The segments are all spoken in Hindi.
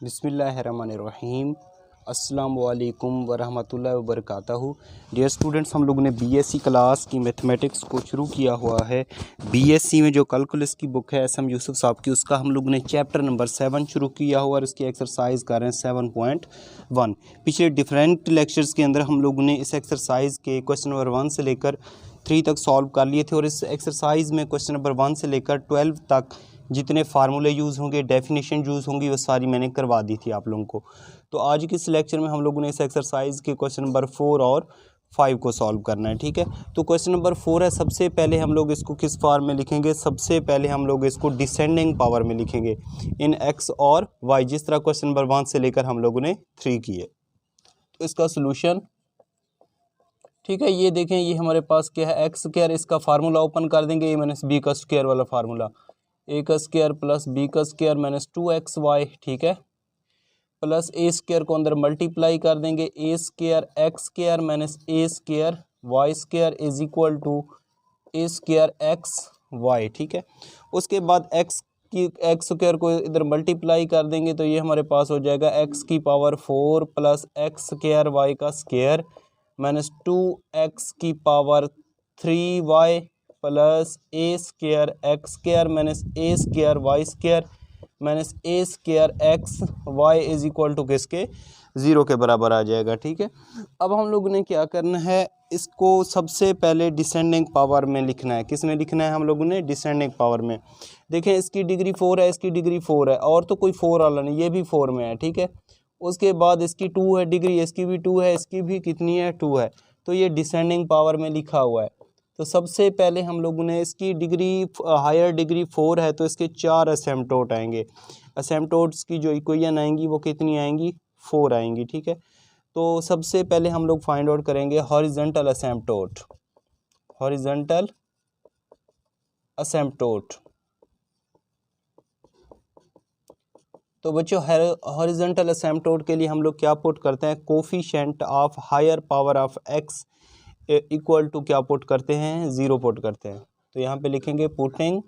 बिस्मिल्लाहिर्रहमानिर्रहीम। अस्सलाम वालेकुम वरहमतुल्लाहि वबरकातुहू। डियर स्टूडेंट्स, हम लोगों ने बीएससी क्लास की मैथमेटिक्स को शुरू किया हुआ है। बीएससी में जो कैलकुलस की बुक है एस एम यूसुफ साहब की, उसका हम लोगों ने चैप्टर नंबर 7 शुरू किया हुआ और उसकी एक्सरसाइज कर रहे हैं 7.1। पिछले डिफरेंट लेक्चर्स के अंदर हम लोगों ने इस एक्सरसाइज के क्वेश्चन नंबर 1 से लेकर 3 तक सॉल्व कर लिए थे और इस एक्सरसाइज में क्वेश्चन नंबर 1 से लेकर 12 तक जितने फार्मूले यूज़ होंगे, डेफिनेशन यूज़ होंगी, वो सारी मैंने करवा दी थी आप लोगों को। तो आज के इस लेक्चर में हम लोगों ने इस एक्सरसाइज के क्वेश्चन नंबर 4 और 5 को सॉल्व करना है। ठीक है, तो क्वेश्चन नंबर 4 है। सबसे पहले हम लोग इसको किस फॉर्म में लिखेंगे? सबसे पहले हम लोग इसको डिसेंडिंग पावर में लिखेंगे इन एक्स और वाई, जिस तरह क्वेश्चन नंबर 1 से लेकर हम लोगों ने 3 किए। तो इसका सोल्यूशन, ठीक है, ये देखें, ये हमारे पास क्या है, एक्स स्क्वायर। इसका फार्मूला ओपन कर देंगे, ए माइनस बी का स्क्वायर वाला फार्मूला, ए का स्क्वायर प्लस बी का स्क्वायर माइनस 2xy, ठीक है, प्लस ए स्क्वायर को अंदर मल्टीप्लाई कर देंगे, A square X square minus A square Y square is equal to A square X Y. ठीक है, उसके बाद एक्स स्क्वायर को इधर मल्टीप्लाई कर देंगे तो ये हमारे पास हो जाएगा एक्स की power 4 plus X square Y का स्क्वायर माइनस 2x की power 3y plus A square X square minus A square Y square minus A square X Y is equal to किसके? 0 के बराबर आ जाएगा। ठीक है, अब हम लोगों ने क्या करना है, इसको सबसे पहले डिसेंडिंग पावर में लिखना है। किस में लिखना है? हम लोगों ने डिसेंडिंग पावर में। देखें, इसकी डिग्री 4 है, इसकी डिग्री 4 है, और तो कोई 4 वाला नहीं, ये भी 4 में है। ठीक है, उसके बाद इसकी 2 है डिग्री, इसकी भी 2 है, इसकी भी कितनी है? 2 है। तो ये डिसेंडिंग पावर में लिखा हुआ है। तो सबसे पहले हम लोगों ने इसकी डिग्री, हायर डिग्री 4 है तो इसके 4 असेम्पटोट आएंगे। असेम्पटोट्स की जो इक्वेशन आएंगी वो कितनी आएंगी? 4 आएंगी। ठीक है, तो सबसे पहले हम लोग फाइंड आउट करेंगे हॉरिजॉन्टल असेम्पटोट। हॉरिजॉन्टल असेम्पटोट, तो बच्चों हॉरिजॉन्टल असेम्पटोट के लिए हम लोग क्या पुट करते हैं? Coefficient of higher power of X equal to क्या पुट करते हैं? 0 पुट करते हैं। तो यहाँ पे लिखेंगे putting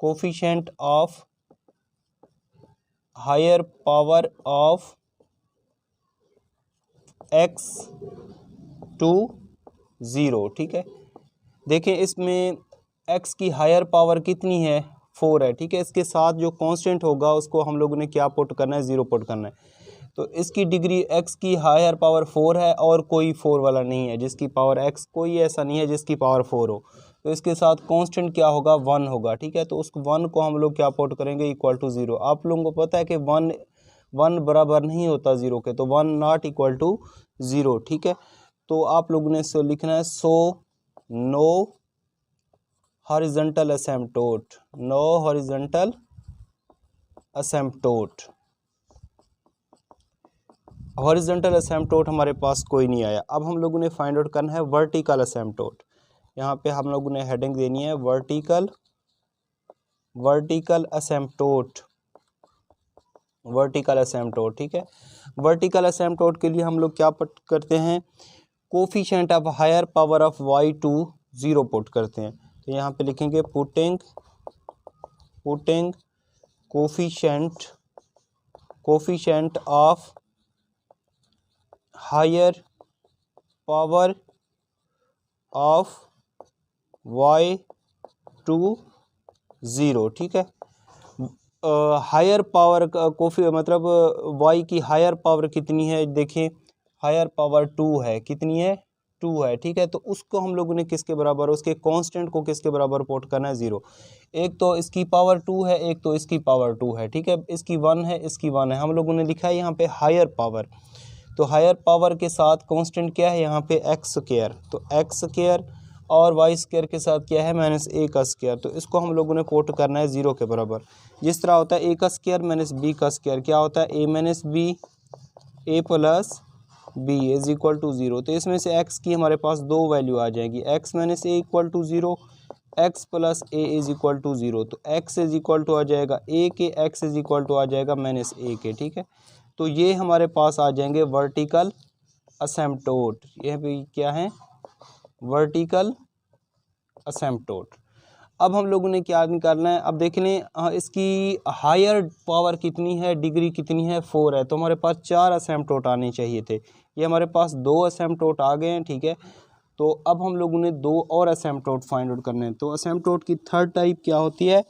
coefficient of higher power of X to 0। ठीक है, देखें इसमें एक्स की हायर पावर कितनी है? 4 है। ठीक है, इसके साथ जो कांस्टेंट होगा उसको हम लोगों ने क्या पुट करना है? 0 पुट करना है। तो इसकी डिग्री एक्स की हायर पावर 4 है और कोई 4 वाला नहीं है जिसकी पावर एक्स, कोई ऐसा नहीं है जिसकी पावर 4 हो। तो इसके साथ कांस्टेंट क्या होगा? 1 होगा। ठीक है, तो उस 1 को हम लोग क्या पुट करेंगे? Equal to 0। आप लोगों को पता है कि 1 बराबर नहीं होता 0 के, तो 1 नॉट इक्वल टू 0। ठीक है, तो आप लोगों ने इसको लिखना है so no horizontal asymptote, no horizontal asymptote. Horizontal asymptote हमारे पास कोई नहीं आया। अब हम लोगों ने फाइंड आउट करना है वर्टिकल असेम्पटोट। यहाँ पे हम लोगों ने हेडिंग देनी है वर्टिकल असेम्पटोट, वर्टिकल असेम्पटोट। ठीक है, वर्टिकल असेम्पटोट के लिए हम लोग क्या पुट करते हैं? Coefficient of higher power of Y to 0 put करते हैं। तो यहाँ पे लिखेंगे putting coefficient of higher power of y to 0। ठीक है, हायर पावर का मतलब y की हायर पावर कितनी है? देखें, हायर पावर 2 है। कितनी है? 2 है। ठीक है, तो उसको हम लोगों ने किसके बराबर, उसके कांस्टेंट को किसके बराबर पुट करना है? 0। एक तो इसकी पावर 2 है, एक तो इसकी पावर 2 है। ठीक है, इसकी 1 है, इसकी 1 है। हम लोगों ने लिखा है यहाँ पे हायर पावर, तो हायर पावर के साथ कांस्टेंट क्या है? यहाँ पे एक्स स्क्वायर, तो एक्स स्क्वायर और वाई स्क्वायर के साथ क्या है? माइनस ए का स्क्वायर। तो इसको हम लोगों ने कोट करना है 0 के बराबर। जिस तरह होता है ए का स्क्वायर माइनस बी का स्क्वायर, क्या होता है? A minus B, A plus B is equal to 0। तो इसमें से एक्स की हमारे पास 2 वैल्यू आ जाएगी, X minus A equal to 0, X plus A is equal to 0। तो एक्स इज इक्वल टू आ जाएगा ए के, एक्स इज इक्वल टू आ जाएगा माइनस ए के। ठीक है, तो ये हमारे पास आ जाएंगे वर्टिकल असेम्पटोट। ये भी क्या है? वर्टिकल असेम्पटोट। अब हम लोगों ने क्या निकालना है, अब देख लें इसकी हायर पावर कितनी है, डिग्री कितनी है, 4 है। तो हमारे पास 4 असिम्प्टोट आने चाहिए थे, ये हमारे पास 2 असिम्प्टोट आ गए हैं, ठीक है। तो अब हम लोगों ने 2 और असिम्प्टोट फाइंड आउट करने हैं। तो असिम्प्टोट की थर्ड टाइप क्या होती है,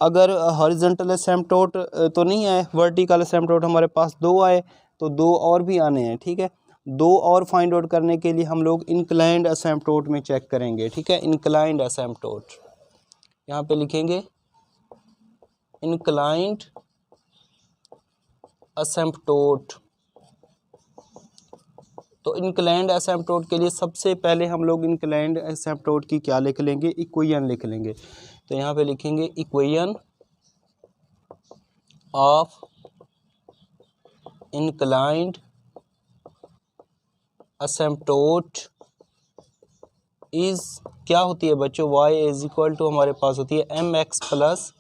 अगर हॉरिजॉन्टल असिम्प्टोट तो नहीं आए, वर्टिकल असिम्प्टोट हमारे पास 2 आए, तो 2 और भी आने हैं, ठीक है। 2 और फाइंड आउट करने के लिए हम लोग इंक्लाइंड असिम्प्टोट में चेक करेंगे, ठीक है। इंक्लाइंड असिम्प्टोट यहाँ पे लिखेंगे, इंक्लाइंड असिम्प्टोट। तो इंक्लाइंड असिम्प्टोट के लिए सबसे पहले हम लोग इंक्लाइंड असिम्प्टोट की क्या लिख लेंगे, इक्वेशन लिख लेंगे। तो यहाँ पे लिखेंगे इक्वेशन ऑफ इंक्लाइंड असिम्प्टोट इज क्या होती है बच्चों, y इज इक्वल टू हमारे पास होती है mx प्लस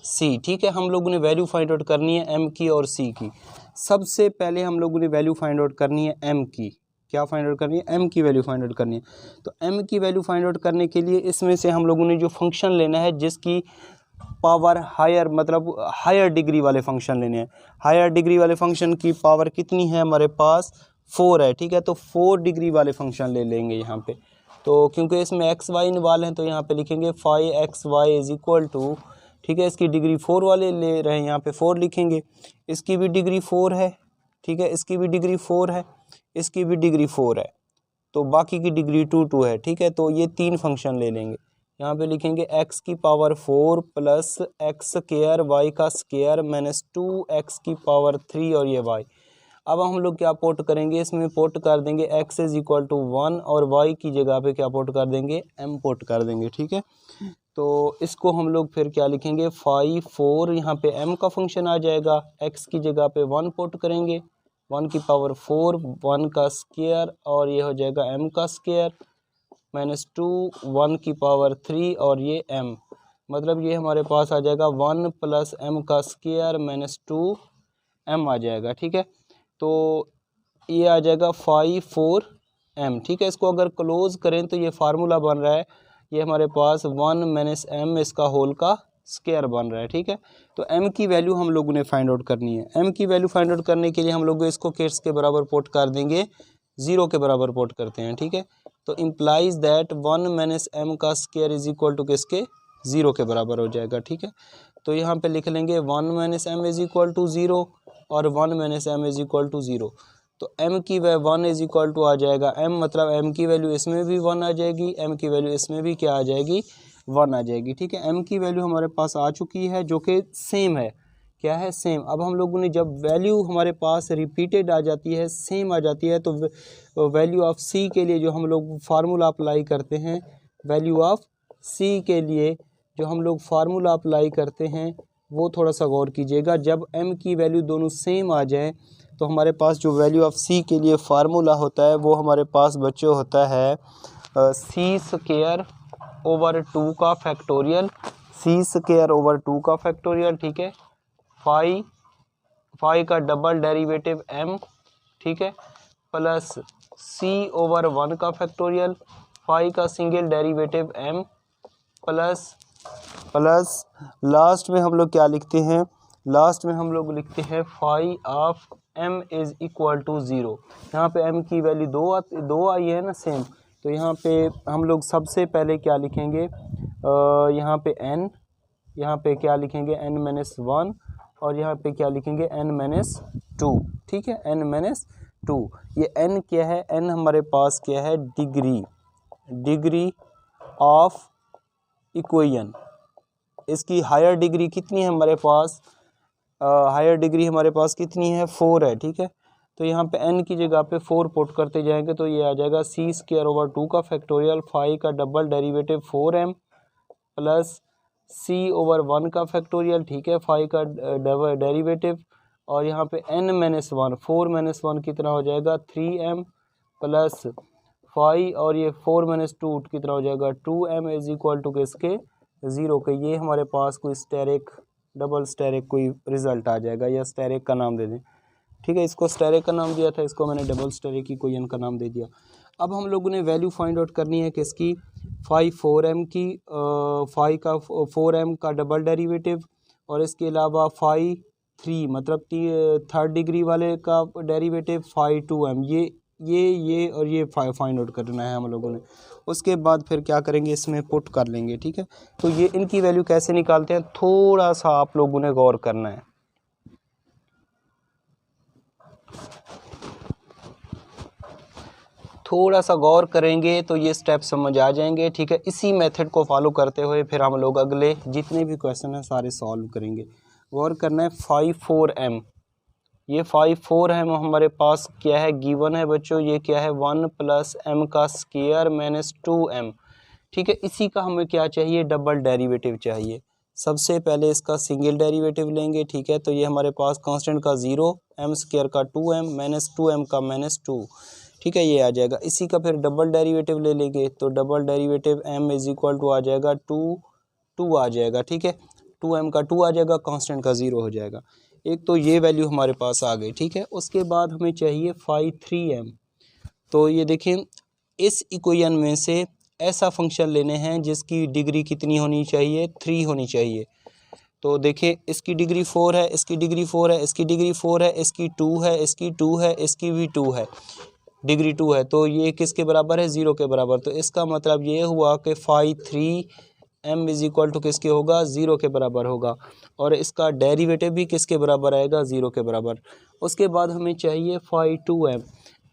c, ठीक है। हम लोगों ने वैल्यू फाइंड आउट करनी है m की और c की। सबसे पहले हम लोगों ने वैल्यू फाइंड आउट करनी है m की, क्या फाइंड आउट करनी है, m की वैल्यू फाइंड आउट करनी है। तो m की वैल्यू फाइंड आउट करने के लिए इसमें से हम लोगों ने जो फंक्शन लेना है जिसकी पावर हायर, मतलब हायर डिग्री वाले फंक्शन लेने हैं। हायर डिग्री वाले फंक्शन की पावर कितनी है हमारे पास, 4 है, ठीक है। तो 4 डिग्री वाले फंक्शन ले लेंगे यहाँ पे। तो क्योंकि इसमें एक्स वाई इन्वॉल्व हैं तो यहाँ पे लिखेंगे 5xy इज इक्वल टू, ठीक है, इसकी डिग्री 4 वाले ले रहे हैं, यहाँ पे 4 लिखेंगे। इसकी भी डिग्री 4 है, ठीक है, इसकी भी डिग्री 4 है, इसकी भी डिग्री 4 है, तो बाकी की डिग्री 2 है, ठीक है। तो ये 3 फंक्शन ले लेंगे। यहाँ पे लिखेंगे x की power 4 plus X square Y का स्क्वायर माइनस 2x की पावर 3 और ये y। अब हम लोग क्या पोट करेंगे, इसमें पोट कर देंगे x इज इक्वल टू 1 और y की जगह पे क्या पोट कर देंगे, m पोट कर देंगे, ठीक है। तो इसको हम लोग फिर क्या लिखेंगे, 5 4, यहाँ पे m का फंक्शन आ जाएगा, x की जगह पे 1 पोट करेंगे, 1 की पावर 4, 1 का स्क्वायर और ये हो जाएगा m का स्क्वायर माइनस 2, 1 की पावर 3 और ये m, मतलब ये हमारे पास आ जाएगा 1 प्लस m का स्क्वायर माइनस 2 m आ जाएगा, ठीक है। तो ये आ जाएगा 5 4 m, ठीक है। इसको अगर क्लोज करें तो ये फार्मूला बन रहा है, ये हमारे पास 1 माइनस m इसका होल का स्क्वायर बन रहा है, ठीक है। तो m की वैल्यू हम लोगों ने फाइंड आउट करनी है। m की वैल्यू फाइंड आउट करने के लिए हम लोग इसको किस के बराबर पोट कर देंगे, 0 के बराबर पोट करते हैं, ठीक है। तो इम्प्लाइज दैट 1 माइनस m का स्क्वायर इज इक्वल टू किसके, 0 के बराबर हो जाएगा, ठीक है। तो यहाँ पे लिख लेंगे 1 minus m is equal to 0 और 1 minus m is equal to 0। तो m की वैल्यू 1 इज इक्वल टू आ जाएगा m, मतलब m की वैल्यू इसमें भी 1 आ जाएगी, m की वैल्यू इसमें भी क्या आ जाएगी, 1 आ जाएगी, ठीक है। m की वैल्यू हमारे पास आ चुकी है जो कि सेम है, क्या है, सेम। अब हम लोगों ने जब वैल्यू हमारे पास रिपीटेड आ जाती है, सेम आ जाती है, तो वैल्यू ऑफ c के लिए जो हम लोग फार्मूला अप्लाई करते हैं, वैल्यू ऑफ c के लिए जो हम लोग फार्मूला अप्लाई करते हैं वो थोड़ा सा गौर कीजिएगा। जब m की वैल्यू दोनों सेम आ जाए तो हमारे पास जो वैल्यू ऑफ c के लिए फार्मूला होता है वो हमारे पास बच्चों होता है c स्क्वायर ओवर 2 का फैक्टोरियल, c स्क्वायर ओवर 2 का फैक्टोरियल, ठीक है। फाई का डबल डेरिवेटिव m, ठीक है, प्लस c ओवर 1 का फैक्टोरियल, फाई का single derivative m, plus last में हम लोग क्या लिखते हैं, लास्ट में हम लोग लिखते हैं phi of m is equal to 0। यहाँ पे m की वैल्यू 2 आई है ना, सेम। तो यहाँ पे हम लोग सबसे पहले क्या लिखेंगे, यहाँ पे n, यहाँ पे क्या लिखेंगे n माइनस 1 और यहाँ पे क्या लिखेंगे n माइनस 2, ठीक है, n माइनस 2। ये n क्या है, n हमारे पास क्या है, डिग्री ऑफ इक्वेशन। इसकी हायर डिग्री कितनी है हमारे पास, हायर डिग्री हमारे पास कितनी है, 4 है, ठीक है। तो यहाँ पे n की जगह पे 4 पुट करते जाएंगे तो ये आ जाएगा c स्क्वायर ओवर 2 का फैक्टोरियल, 5 का double derivative 4m plus c over 1 का फैक्टोरियल, ठीक है, 5 का डबल डेरिवेटिव और यहाँ पे n माइनस 1, 4 माइनस 1 कितना हो जाएगा, 3m प्लस 5 और ये 4 माइनस 2 कितना हो जाएगा, 2m इज इक्वल टू किसके, 0 के। ये हमारे पास कोई स्टेरिक, डबल स्टेरिक कोई रिजल्ट आ जाएगा, या स्टेरिक का नाम दे दें, ठीक है। इसको स्टेरिक का नाम दिया था, इसको मैंने डबल स्टेरिक इक्वेशन का नाम दे दिया। अब हम लोगों ने वैल्यू फाइंड आउट करनी है किसकी, फाई 4m की, फाई का 4m का डबल डेरिवेटिव, और इसके अलावा फाई 3 मतलब थर्ड डिग्री वाले का डेरिवेटिव फाई 2m, ये और ये फाइंड आउट करना है हम लोगों ने। उसके बाद फिर क्या करेंगे, इसमें पुट कर लेंगे, ठीक है। तो ये इनकी वैल्यू कैसे निकालते हैं, थोड़ा सा आप लोगों ने गौर करना है। थोड़ा सा गौर करेंगे तो ये स्टेप समझ आ जाएंगे, ठीक है। इसी मेथड को फॉलो करते हुए फिर हम लोग अगले जितने भी क्वेश्चन हैं सारे सॉल्व करेंगे। गौर करना है, 5 4m, ये 5 4m हमारे पास क्या है, गिवन है बच्चों, ये क्या है 1 + m का स्क्वायर माइनस 2m, ठीक है। इसी का हमें क्या चाहिए, डबल डेरिवेटिव चाहिए। सबसे पहले इसका सिंगल डेरिवेटिव लेंगे, ठीक है। तो ये हमारे पास कांस्टेंट का 0, m स्क्वायर का 2m माइनस 2m का -2, ठीक है, ये आ जाएगा। इसी का फिर डबल डेरिवेटिव ले लेंगे, तो डबल डेरिवेटिव m = आ जाएगा 2 आ जाएगा, ठीक है। 2m का 2 आ जाएगा, कांस्टेंट का 0 हो जाएगा। एक तो ये वैल्यू हमारे पास आ गई, ठीक है। उसके बाद हमें चाहिए 5 3m। तो ये देखें, इस इक्वेशन में से ऐसा फंक्शन लेने हैं जिसकी डिग्री कितनी होनी चाहिए, 3 होनी चाहिए। तो देखिए, इसकी डिग्री 4 है, इसकी डिग्री 4 है, इसकी डिग्री 4 है, इसकी 2 है, इसकी 2 है, इसकी भी 2 है, डिग्री 2 है। तो ये किसके बराबर है, 0 के बराबर। तो इसका मतलब ये हुआ कि 5 3m = किसके होगा, 0 के बराबर होगा। और इसका डेरिवेटिव भी किसके बराबर आएगा, 0 के बराबर। उसके बाद हमें चाहिए 5 2m,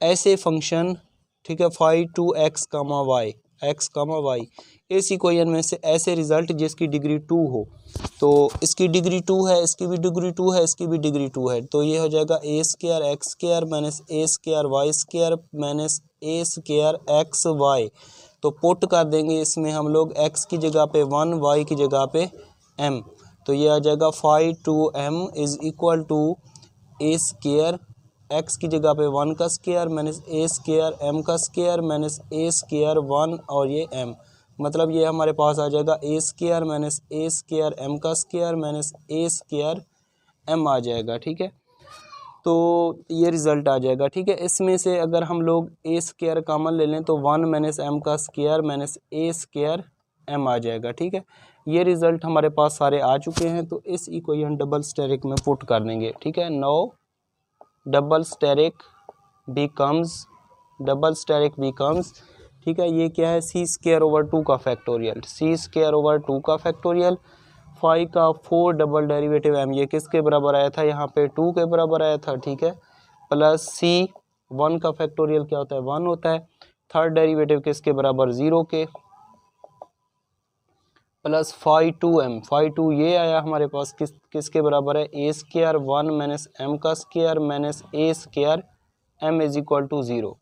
ऐसे फंक्शन, ठीक है, 5 2x, y, x, y, इस इक्वेशन में से ऐसे रिजल्ट जिसकी डिग्री 2 हो। तो इसकी डिग्री 2 है, इसकी भी डिग्री 2 है, इसकी भी डिग्री 2 है। तो ये हो जाएगा a² x² minus a² y² minus a² xy। तो पुट कर देंगे इसमें हम लोग, x की जगह पे 1, y की जगह पे m। तो ये आ जाएगा 5 2m = a², x की जगह पे 1 का स्क्वायर माइनस a² m का स्क्वायर माइनस a² 1 और ये m। मतलब ये हमारे पास आ जाएगा a² माइनस a² m का स्क्वायर माइनस a² m आ जाएगा, ठीक है। तो ये रिज़ल्ट आ जाएगा, ठीक है। इसमें से अगर हम लोग a² कॉमन ले लें तो 1 माइनस m का स्क्वायर माइनस a² m आ जाएगा, ठीक है। ये रिज़ल्ट हमारे पास सारे आ चुके हैं। तो इस इक्वेशन डबल स्टेरिक में पुट कर देंगे, ठीक है। नो डबल स्टेरिक बिकम्स, ठीक है, ये क्या है, c² का फैक्टोरियल, c² का फैक्टोरियल। 5 का 4 डबल डेरिवेटिव m, ये किसके बराबर आया था, यहाँ पे 2 के बराबर आया था, ठीक है। प्लस c1 का फैक्टोरियल क्या होता है, 1 होता है। थर्ड डेरिवेटिव किसके बराबर, 0 के, प्लस 5 2m ये आया हमारे पास किसके बराबर है, a² 1 माइनस m का स्क्वायर माइनस a² m = 0।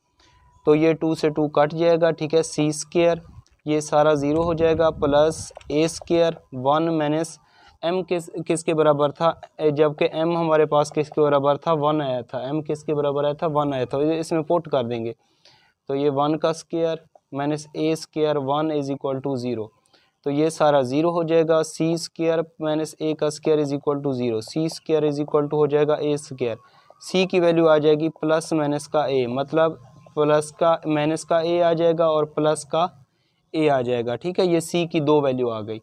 तो ये 2 से 2 कट जाएगा, ठीक है। c² ये सारा 0 हो जाएगा, प्लस a² 1 माइनस m किसके बराबर था, जबकि m हमारे पास किसके बराबर था, 1 आया था। m किसके बराबर आया था, 1 आया था। इसमें पुट कर देंगे, तो ये 1 का स्क्वायर माइनस a² 1 = 0। तो ये सारा 0 हो जाएगा। c² माइनस a का स्क्वायर = 0, c² हो जाएगा a²। c की वैल्यू आ जाएगी प्लस माइनस का a, मतलब प्लस का माइनस का a आ जाएगा और प्लस का a आ जाएगा, ठीक है। ये c की 2 वैल्यू आ गई।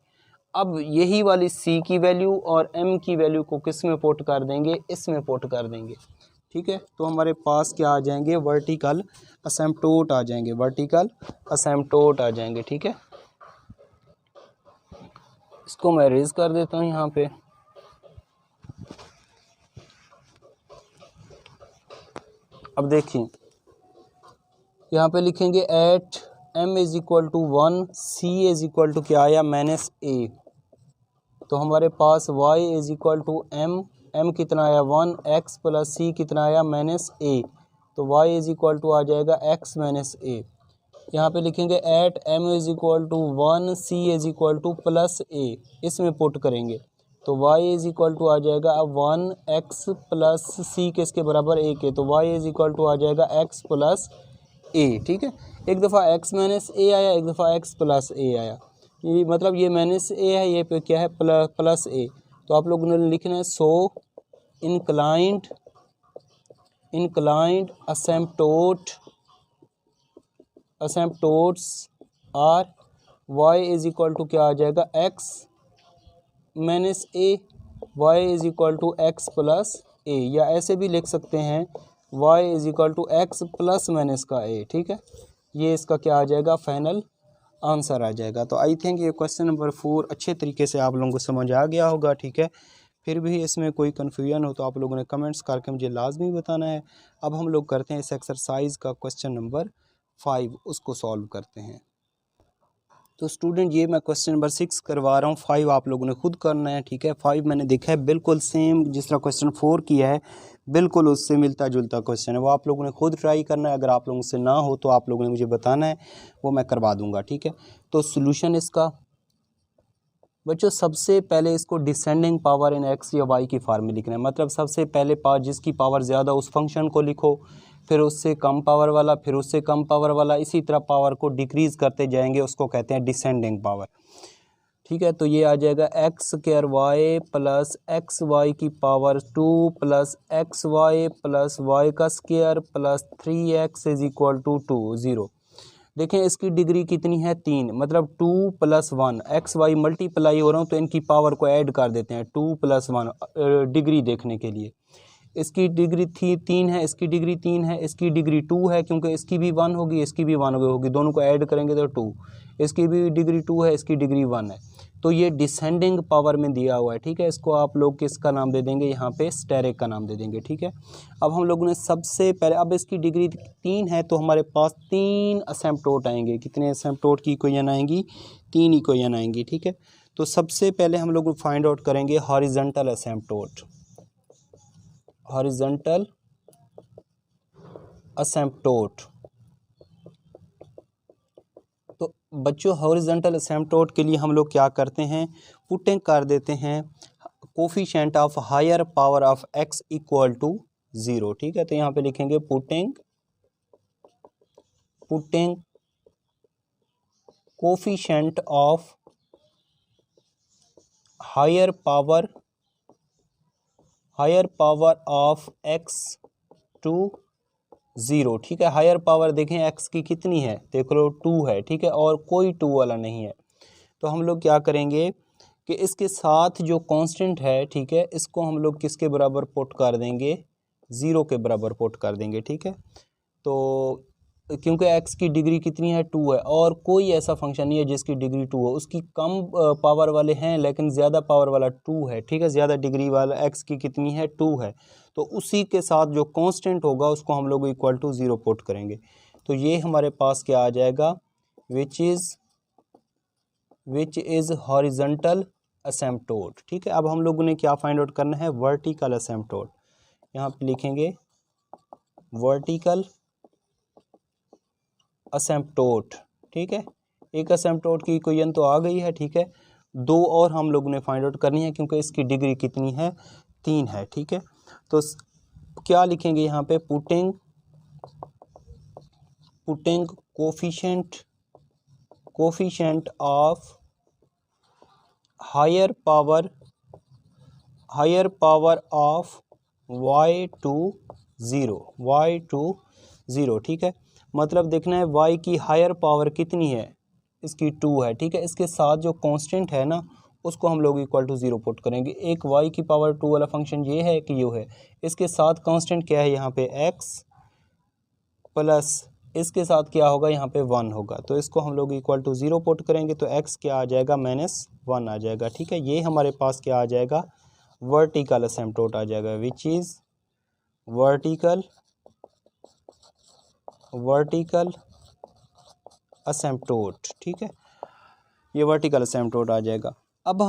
अब यही वाली c की वैल्यू और m की वैल्यू को किस में पुट कर देंगे, इसमें पुट कर देंगे, ठीक है। तो हमारे पास क्या आ जाएंगे, वर्टिकल असिम्प्टोट आ जाएंगे, वर्टिकल असिम्प्टोट आ जाएंगे, ठीक है। इसको मैं रेज कर देता हूँ यहाँ पे। अब देखिए, यहाँ पे लिखेंगे एट m = 1, c क्या आया, -a। तो हमारे पास y = m कितना आया, 1, x + c कितना आया, -a। तो y आ जाएगा x - a। यहाँ पे लिखेंगे एट m = 1, c +a, इसमें पुट करेंगे तो y आ जाएगा 1x + c किसके बराबर, a के। तो y आ जाएगा x + a, ठीक है। एक दफ़ा x - a आया, एक दफ़ा x + a आया। ये मतलब ये -a है, ये पे क्या है, प्लस a। तो आप लोगों ने लिखना है so inclined asymptote asymptotes are Y is equal to क्या आ जाएगा X minus A, Y is equal to X plus A, या ऐसे भी लिख सकते हैं Y is equal to X plus minus का ए। ठीक है, ये इसका क्या आ जाएगा फाइनल आंसर आ जाएगा। तो आई थिंक ये क्वेश्चन नंबर 4 अच्छे तरीके से आप लोगों को समझ आ गया होगा। ठीक है, फिर भी इसमें कोई कन्फ्यूजन हो तो आप लोगों ने कमेंट्स करके मुझे लाजमी बताना है। अब हम लोग करते हैं इस एक्सरसाइज का क्वेश्चन नंबर 5, उसको सॉल्व करते हैं। तो स्टूडेंट ये मैं क्वेश्चन नंबर 6 करवा रहा हूँ, 5 आप लोगों ने खुद करना है। ठीक है, 5 मैंने देखा है बिल्कुल सेम जिस तरह क्वेश्चन 4 किया है, बिल्कुल उससे मिलता जुलता क्वेश्चन है, वो आप लोगों ने खुद ट्राई करना है। अगर आप लोगों से ना हो तो आप लोगों ने मुझे बताना है, वो मैं करवा दूंगा। ठीक है, तो सोल्यूशन इसका बच्चों सबसे पहले इसको डिसेंडिंग पावर इन एक्स या वाई की फॉर्म में लिखना है। मतलब सबसे पहले जिसकी पावर ज़्यादा उस फंक्शन को लिखो, फिर उससे कम पावर वाला, फिर उससे कम पावर वाला, इसी तरह पावर को डिक्रीज़ करते जाएंगे, उसको कहते हैं डिसेंडिंग पावर। ठीक है, तो ये आ जाएगा X square Y plus X Y की power 2 plus X Y plus Y का square plus 3x is equal to 2 0। देखें इसकी डिग्री कितनी है 3, मतलब 2 + 1 एक्स वाई मल्टीप्लाई हो रहा हूँ तो इनकी पावर को ऐड कर देते हैं 2 + 1 डिग्री देखने के लिए। इसकी डिग्री 3 है, इसकी डिग्री 3 है, इसकी डिग्री 2 है, क्योंकि इसकी भी 1 होगी इसकी भी 1 होगी, दोनों को ऐड करेंगे तो 2। इसकी भी डिग्री 2 है, इसकी डिग्री 1 है। तो ये डिसेंडिंग पावर में दिया हुआ है। ठीक है, इसको आप लोग किसका नाम दे देंगे, यहाँ पे स्टेरिक का नाम दे देंगे। ठीक है, अब हम लोगों ने सबसे पहले, अब इसकी डिग्री 3 है तो हमारे पास 3 असेम्पटोट आएंगे। कितने असेम्पटोट की इक्वेशन आएंगी, 3 इक्वेशन आएंगी। ठीक है, तो सबसे पहले हम लोग फाइंड आउट करेंगे हॉरिजॉन्टल असेम्पटोट, हॉरिजॉन्टल असेम्पटोट। तो बच्चों हॉरिजॉन्टल असेम्पटोट के लिए हम लोग क्या करते हैं, पुटिंग कर देते हैं coefficient of higher power of x equal to 0। ठीक है, तो यहाँ पे लिखेंगे putting coefficient of higher power of x to 0। ठीक है, हायर पावर देखें x की कितनी है, देख लो 2 है। ठीक है, और कोई 2 वाला नहीं है। तो हम लोग क्या करेंगे कि इसके साथ जो कांस्टेंट है, ठीक है, इसको हम लोग किसके बराबर पुट कर देंगे, 0 के बराबर पुट कर देंगे। ठीक है, तो क्योंकि x की डिग्री कितनी है 2 है, और कोई ऐसा फंक्शन नहीं है जिसकी डिग्री 2 हो, उसकी कम पावर वाले हैं लेकिन ज़्यादा पावर वाला 2 है। ठीक है, ज़्यादा डिग्री वाला x की कितनी है 2 है, तो उसी के साथ जो कांस्टेंट होगा उसको हम लोग इक्वल टू 0 पुट करेंगे। तो ये हमारे पास क्या आ जाएगा, विच इज़ हॉरिजॉन्टल असेम्पटोट। ठीक है, अब हम लोगों ने क्या फाइंड आउट करना है, वर्टिकल असेम्पटोट। यहाँ पे लिखेंगे वर्टिकल असेम्पटोट। ठीक है, एक असेम्पटोट की इक्वेशन तो आ गई है। ठीक है, 2 और हम लोगों ने फाइंड आउट करनी है क्योंकि इसकी डिग्री कितनी है 3 है। ठीक है, तो क्या लिखेंगे यहाँ पे, putting coefficient of higher power of y to 0। ठीक है, मतलब देखना है y की हायर पावर कितनी है, इसकी 2 है। ठीक है, इसके साथ जो कांस्टेंट है ना उसको हम लोग इक्वल टू 0 पुट करेंगे। एक y की पावर 2 वाला फंक्शन ये है कि ये है, इसके साथ कांस्टेंट क्या है यहाँ पे x, प्लस इसके साथ क्या होगा यहाँ पे 1 होगा, तो इसको हम लोग इक्वल टू 0 पुट करेंगे तो x क्या आ जाएगा, -1 आ जाएगा। ठीक है, ये हमारे पास क्या आ जाएगा, वर्टिकल असेम्पटोट आ जाएगा, विच इज़ वर्टिकल असेम्पटोट। ठीक है, ये वर्टिकल असेम्पटोट आ जाएगा। अब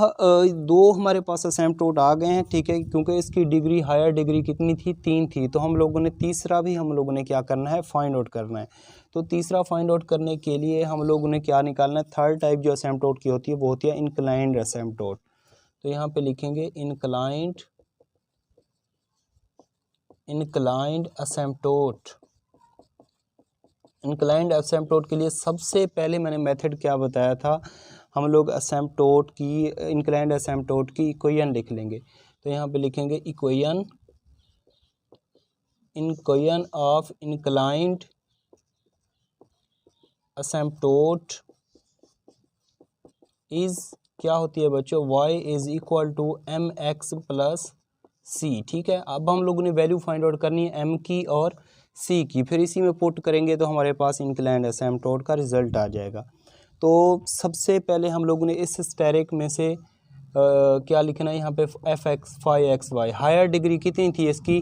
2 हमारे पास असेम्पटोट आ गए हैं। ठीक है, क्योंकि इसकी डिग्री हायर डिग्री कितनी थी 3 थी, तो हम लोगों ने तीसरा भी हम लोगों ने क्या करना है, फाइंड आउट करना है। तो तीसरा फाइंड आउट करने के लिए हम लोगों ने क्या निकालना है, थर्ड टाइप जो असेम्पटोट की होती है वो होती है इंक्लाइंड असेम्पटोट। तो यहाँ पे लिखेंगे इंक्लाइंड असेम्पटोट। इंक्लाइंड असेम्पटोट के लिए सबसे पहले मैंने मेथड क्या बताया था, हम लोग असेम्पटोट की, इंक्लाइंड असेम्पटोट की इक्वेशन लिख लेंगे। तो यहाँ पे लिखेंगे equation of inclined asymptote is क्या होती है बच्चों, y is equal to M X plus C. ठीक है, अब हम लोगों ने वैल्यू फाइंड आउट करनी है m की और c की, फिर इसी में पुट करेंगे तो हमारे पास इंक्लाइंड असेम्पटोट का रिजल्ट आ जाएगा। तो सबसे पहले हम लोगों ने इस स्टेरिक में से क्या लिखना है यहाँ पे, F X phi X Y, higher degree कितनी थी इसकी,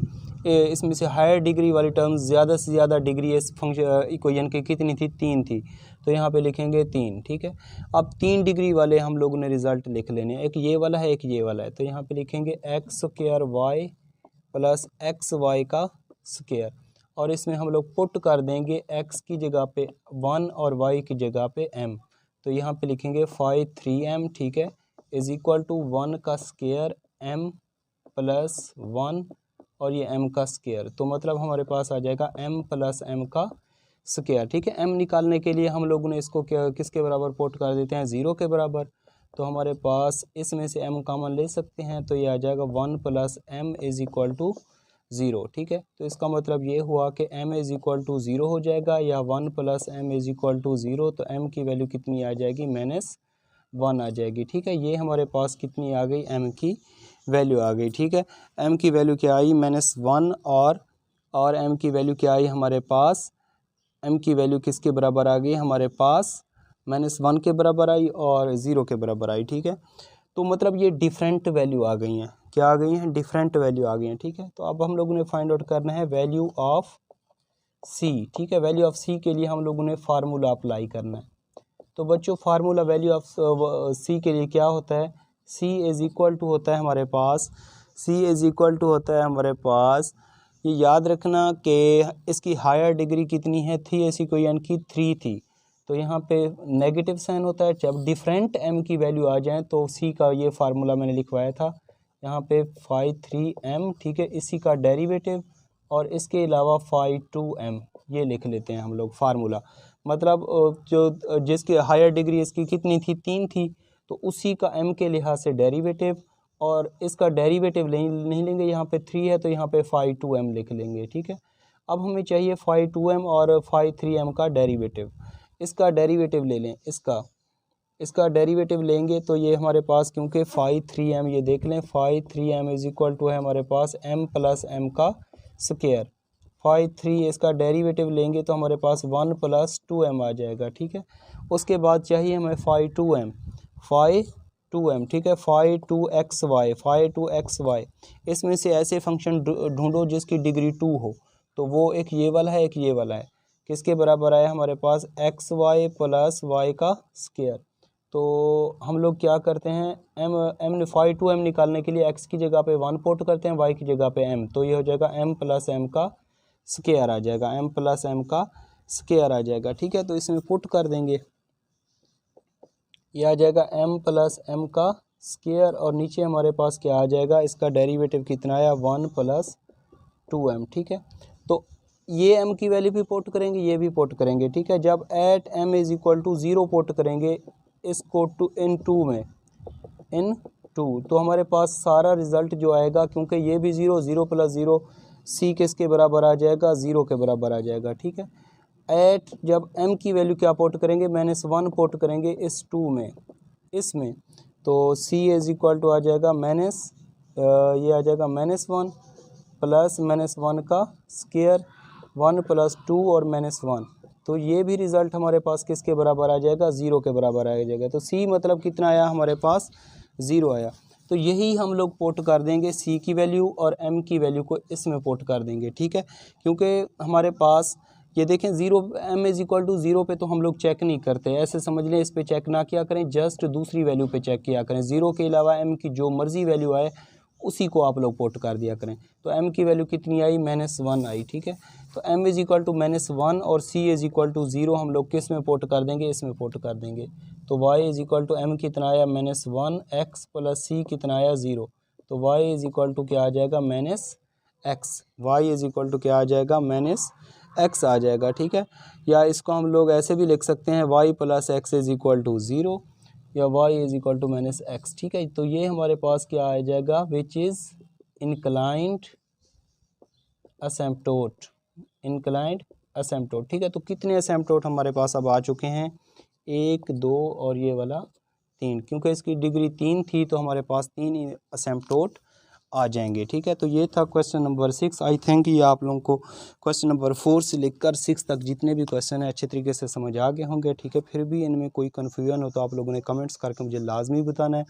इसमें से हायर डिग्री वाली टर्म्स ज़्यादा से ज़्यादा डिग्री इस फंक्शन इक्वेशन की कितनी थी, 3 थी, तो यहाँ पे लिखेंगे 3। ठीक है, अब 3 डिग्री वाले हम लोगों ने रिजल्ट लिख लेने हैं, एक ये वाला है एक ये वाला है, तो यहाँ पे लिखेंगे X square Y plus X Y का स्क्वायर, और इसमें हम लोग पुट कर देंगे x की जगह पे 1 और y की जगह पे m, तो यहाँ पे लिखेंगे 3m। ठीक है, इज इक्वल टू 1 का स्क्वायर m प्लस 1 और ये m का स्क्वायर, तो मतलब हमारे पास आ जाएगा m प्लस m का स्क्वायर। ठीक है, m निकालने के लिए हम लोगों ने इसको किसके बराबर पुट कर देते हैं, 0 के बराबर, तो हमारे पास इसमें से m कॉमन ले सकते हैं, तो ये आ जाएगा 1 plus m is equal to 0। ठीक है, तो इसका मतलब ये हुआ कि m इज़ इक्वल टू 0 हो जाएगा, या 1 plus m is equal to 0, तो m की वैल्यू कितनी आ जाएगी, -1 आ जाएगी। ठीक है, ये हमारे पास कितनी आ गई, m की वैल्यू आ गई। ठीक है, m की वैल्यू क्या आई, -1, और m की वैल्यू क्या आई हमारे पास, m की वैल्यू किसके बराबर आ गई हमारे पास, -1 के बराबर आई और 0 के बराबर आई। ठीक है, तो मतलब ये डिफरेंट वैल्यू आ गई हैं, क्या आ गई हैं, डिफरेंट वैल्यू आ गई हैं। ठीक है, तो अब हम लोगों ने फाइंड आउट करना है वैल्यू ऑफ सी। ठीक है, वैल्यू ऑफ सी के लिए हम लोगों ने फार्मूला अप्लाई करना है, तो बच्चों फार्मूला वैल्यू ऑफ सी के लिए क्या होता है, सी इज़ इक्वल टू होता है हमारे पास, सी इज़ इक्वल टू होता है हमारे पास, ये याद रखना कि इसकी हायर डिग्री कितनी है, थी ऐसी कोई यानी कि 3 थी, तो यहाँ पे नेगेटिव साइन होता है, जब डिफरेंट m की वैल्यू आ जाए तो c का ये फार्मूला मैंने लिखवाया था यहाँ पे 3m। ठीक है, इसी का डेरिवेटिव और इसके अलावा 2m ये लिख लेते हैं हम लोग फार्मूला, मतलब जो जिसकी हायर डिग्री इसकी कितनी थी, 3 थी, तो उसी का m के लिहाज से डेरिवेटिव, और इसका डेरिवेटिव नहीं लेंगे, यहाँ पे 3 है तो यहाँ पे 2m लिख लेंगे। ठीक है, अब हमें चाहिए 2m और 3m का डेरिवेटिव, इसका डेरिवेटिव ले लें, इसका डेरिवेटिव लेंगे तो ये हमारे पास, क्योंकि 3m ये देख लें, 3m इज इक्वल टू है हमारे पास m प्लस m का स्क्वायर, 3 इसका डेरिवेटिव लेंगे तो हमारे पास 1 प्लस 2m आ जाएगा। ठीक है, उसके बाद चाहिए हमें 2m। ठीक है, 2xy, इसमें से ऐसे फंक्शन ढूंढो जिसकी डिग्री 2 हो, तो वो एक ये वाला है एक ये वाला है, किसके बराबर आया हमारे पास, एक्स वाई प्लस वाई का स्क्वायर। तो हम लोग क्या करते हैं, m ने 2m निकालने के लिए x की जगह पे 1 पुट करते हैं, y की जगह पे m, तो ये हो जाएगा m प्लस m का स्क्वायर आ जाएगा, m प्लस m का स्क्वायर आ जाएगा। ठीक है, तो इसमें पुट कर देंगे, ये आ जाएगा m प्लस m का स्क्वायर, और नीचे हमारे पास क्या आ जाएगा, इसका डेरिवेटिव कितना आया, 1 प्लस 2m। ठीक है, तो ये m की वैल्यू भी पुट करेंगे, ये भी पुट करेंगे। ठीक है, जब at m is equal to 0 put करेंगे इसको इन टू, तो हमारे पास सारा रिज़ल्ट जो आएगा, क्योंकि ये भी 0 प्लस 0 c किसके बराबर आ जाएगा, 0 के बराबर आ जाएगा। ठीक है, एट जब m की वैल्यू क्या पुट करेंगे, -1 पुट करेंगे इस 2 में, इसमें, तो c इज़ इक्वल टू आ जाएगा ये आ जाएगा -1 प्लस -1 का स्क्वायर, 1 प्लस 2 और -1, तो ये भी रिज़ल्ट हमारे पास किसके बराबर आ जाएगा, 0 के बराबर आ जाएगा। तो c मतलब कितना आया हमारे पास, 0 आया। तो यही हम लोग पुट कर देंगे, c की वैल्यू और m की वैल्यू को इसमें पुट कर देंगे। ठीक है, क्योंकि हमारे पास ये देखें 0 m इज़ इक्वल टू 0 पे तो हम लोग चेक नहीं करते, ऐसे समझ लें इस पे चेक ना किया करें, जस्ट दूसरी वैल्यू पे चेक किया करें, 0 के अलावा m की जो मर्ज़ी वैल्यू आए उसी को आप लोग पुट कर दिया करें। तो m की वैल्यू कितनी आई, -1 आई। ठीक है, तो m इज़ इक्वल टू -1 और c इज़ इक्वल टू 0 हम लोग किस में पुट कर देंगे, इसमें पुट कर देंगे। तो y is equal to m कितना आया, -1, x प्लस c कितना आया, 0, तो y इज़ इक्वल टू क्या आ जाएगा, -x, y is equal to क्या आ जाएगा, -x आ जाएगा। ठीक है, या इसको हम लोग ऐसे भी लिख सकते हैं, y plus x is equal to 0, या y is equal to -x। ठीक है, तो ये हमारे पास क्या आ जाएगा, विच इज़ इंक्लाइंड असेम्पटोट, इंक्लाइंड असेम्पटोट। ठीक है, तो कितने असेम्पटोट हमारे पास अब आ चुके हैं, 1 2 और ये वाला 3, क्योंकि इसकी डिग्री 3 थी तो हमारे पास 3 असेम्पटोट आ जाएंगे। ठीक है, तो ये था क्वेश्चन नंबर 6। आई थिंक ये आप लोगों को क्वेश्चन नंबर 4 से लेकर 6 तक जितने भी क्वेश्चन है अच्छे तरीके से समझ आ गए होंगे। ठीक है, फिर भी इनमें कोई कन्फ्यूजन हो तो आप लोगों ने कमेंट्स करके मुझे लाजमी बताना है।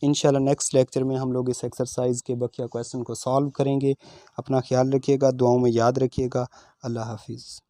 इंशाल्लाह नेक्स्ट लेक्चर में हम लोग इस एक्सरसाइज के बकिया क्वेश्चन को सॉल्व करेंगे। अपना ख्याल रखिएगा, दुआओं में याद रखिएगा। अल्लाह हाफिज़।